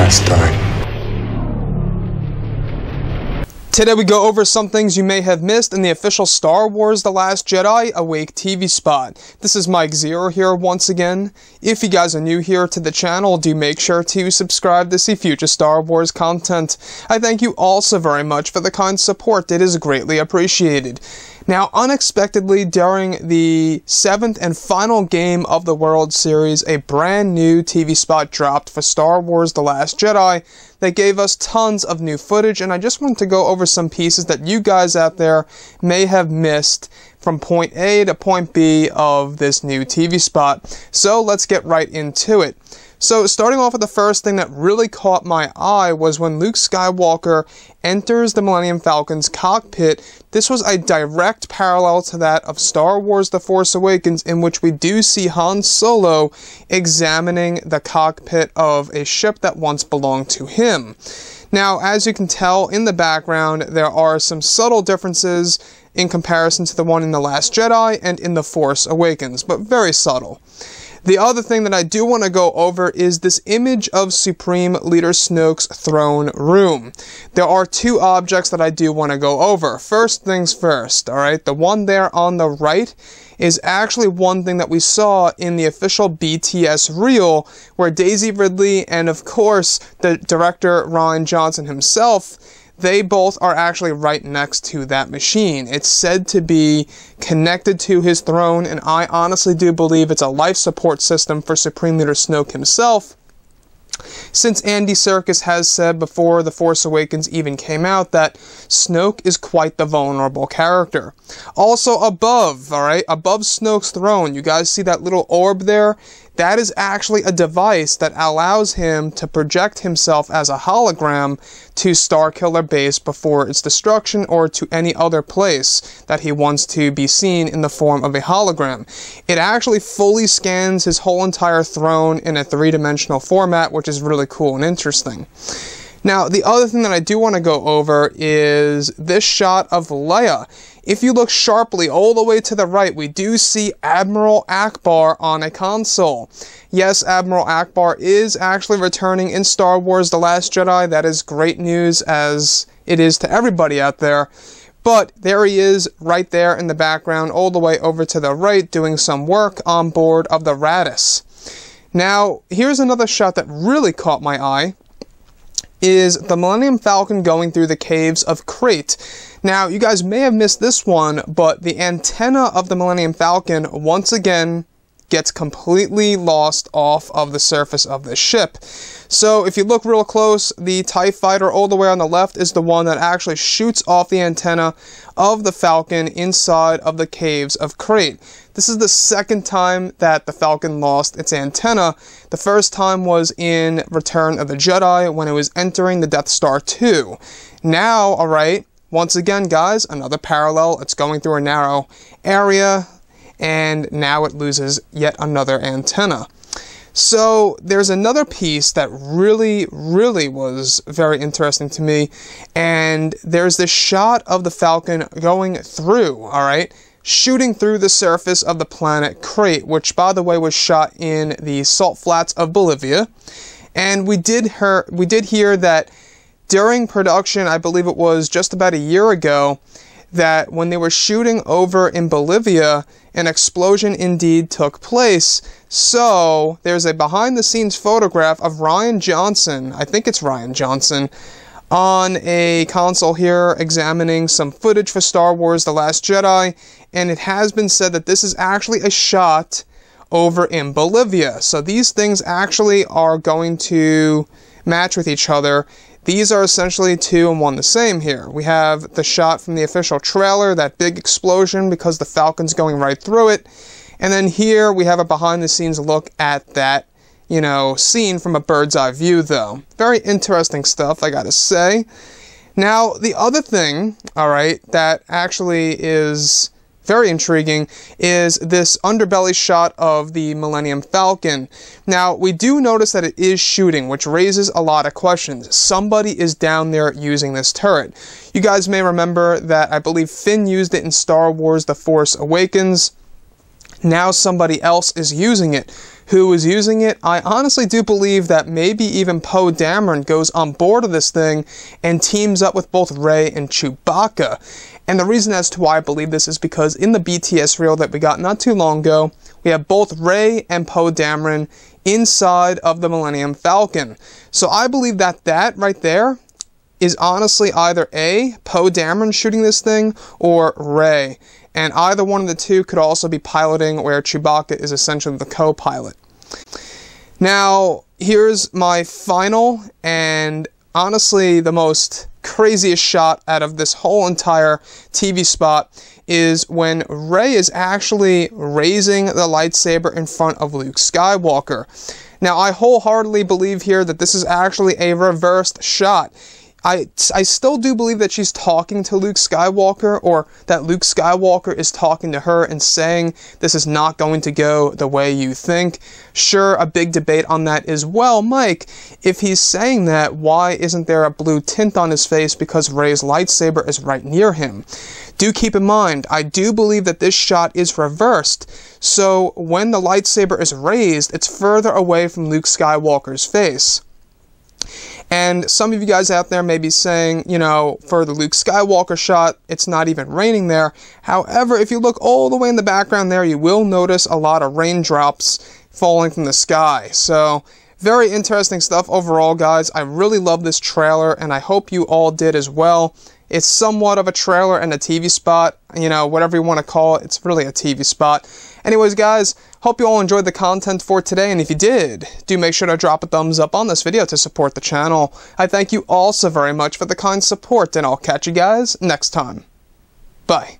last time. Today we go over some things you may have missed in the official Star Wars The Last Jedi Awake TV spot. This is Mike Zero here once again. If you guys are new here to the channel, do make sure to subscribe to see future Star Wars content. I thank you all so very much for the kind support. It is greatly appreciated. Now, unexpectedly, during the 7th and final game of the World Series, a brand new TV spot dropped for Star Wars The Last Jedi that gave us tons of new footage, and I just wanted to go over some pieces that you guys out there may have missed from point A to point B of this new TV spot. So let's get right into it. So starting off with the first thing that really caught my eye was when Luke Skywalker enters the Millennium Falcon's cockpit. This was a direct parallel to that of Star Wars The Force Awakens, in which we do see Han Solo examining the cockpit of a ship that once belonged to him. Now, as you can tell in the background, there are some subtle differences in comparison to the one in The Last Jedi and in The Force Awakens, but very subtle. The other thing that I do want to go over is this image of Supreme Leader Snoke's throne room. There are two objects that I do want to go over. First things first, alright? The one there on the right is actually one thing that we saw in the official BTS reel, where Daisy Ridley and, of course, the director Rian Johnson himself, they both are actually right next to that machine. It's said to be connected to his throne, and I honestly do believe it's a life support system for Supreme Leader Snoke himself, since Andy Serkis has said before The Force Awakens even came out that Snoke is quite the vulnerable character. Also above, alright, above Snoke's throne, you guys see that little orb there? That is actually a device that allows him to project himself as a hologram to Starkiller Base before its destruction, or to any other place that he wants to be seen in the form of a hologram. It actually fully scans his whole entire throne in a three-dimensional format, which is really cool and interesting. Now, the other thing that I do want to go over is this shot of Leia. If you look sharply all the way to the right, we do see Admiral Ackbar on a console. Yes, Admiral Ackbar is actually returning in Star Wars The Last Jedi. That is great news, as it is to everybody out there. But there he is, right there in the background, all the way over to the right, doing some work on board of the Raddus. Now, here's another shot that really caught my eye, is the Millennium Falcon going through the caves of Crate. Now, you guys may have missed this one, but the antenna of the Millennium Falcon, once again, gets completely lost off of the surface of the ship. So, if you look real close, the TIE Fighter all the way on the left is the one that actually shoots off the antenna of the Falcon inside of the caves of Crate. This is the second time that the Falcon lost its antenna. The first time was in Return of the Jedi, when it was entering the Death Star 2. Now, alright, once again, guys, another parallel. It's going through a narrow area, and now it loses yet another antenna. So, there's another piece that really was very interesting to me, and there's this shot of the Falcon going through, alright, shooting through the surface of the planet Crate, which, by the way, was shot in the salt flats of Bolivia. And we did hear that during production, I believe it was just about a year ago, that when they were shooting over in Bolivia, an explosion indeed took place. So, there's a behind-the-scenes photograph of Rian Johnson, I think it's Rian Johnson, on a console here examining some footage for Star Wars The Last Jedi, and it has been said that this is actually a shot over in Bolivia. So these things actually are going to match with each other. These are essentially two and one the same here. We have the shot from the official trailer, that big explosion because the Falcon's going right through it. And then here we have a behind-the-scenes look at that, you know, scene from a bird's eye view, though. Very interesting stuff, I gotta say. Now, the other thing, alright, that actually is very intriguing is this underbelly shot of the Millennium Falcon. Now, we do notice that it is shooting, which raises a lot of questions. Somebody is down there using this turret. You guys may remember that I believe Finn used it in Star Wars The Force Awakens. Now somebody else is using it. Who is using it? I honestly do believe that maybe even Poe Dameron goes on board of this thing and teams up with both Rey and Chewbacca. And the reason as to why I believe this is because in the BTS reel that we got not too long ago, we have both Rey and Poe Dameron inside of the Millennium Falcon. So I believe that that right there is honestly either A, Poe Dameron shooting this thing, or Rey. And either one of the two could also be piloting, where Chewbacca is essentially the co-pilot. Now, here's my final and honestly the most craziest shot out of this whole entire TV spot is when Rey is actually raising the lightsaber in front of Luke Skywalker. Now, I wholeheartedly believe here that this is actually a reversed shot. I still do believe that she's talking to Luke Skywalker, or that Luke Skywalker is talking to her and saying this is not going to go the way you think. Sure, a big debate on that is, well, Mike, if he's saying that, why isn't there a blue tint on his face because Rey's lightsaber is right near him? Do keep in mind, I do believe that this shot is reversed, so when the lightsaber is raised, it's further away from Luke Skywalker's face. And some of you guys out there may be saying, you know, for the Luke Skywalker shot, it's not even raining there. However, if you look all the way in the background there, you will notice a lot of raindrops falling from the sky. So, very interesting stuff overall, guys. I really love this trailer, and I hope you all did as well. It's somewhat of a trailer and a TV spot, you know, whatever you want to call it. It's really a TV spot. Anyways, guys, hope you all enjoyed the content for today, and if you did, do make sure to drop a thumbs up on this video to support the channel. I thank you all so very much for the kind support, and I'll catch you guys next time. Bye.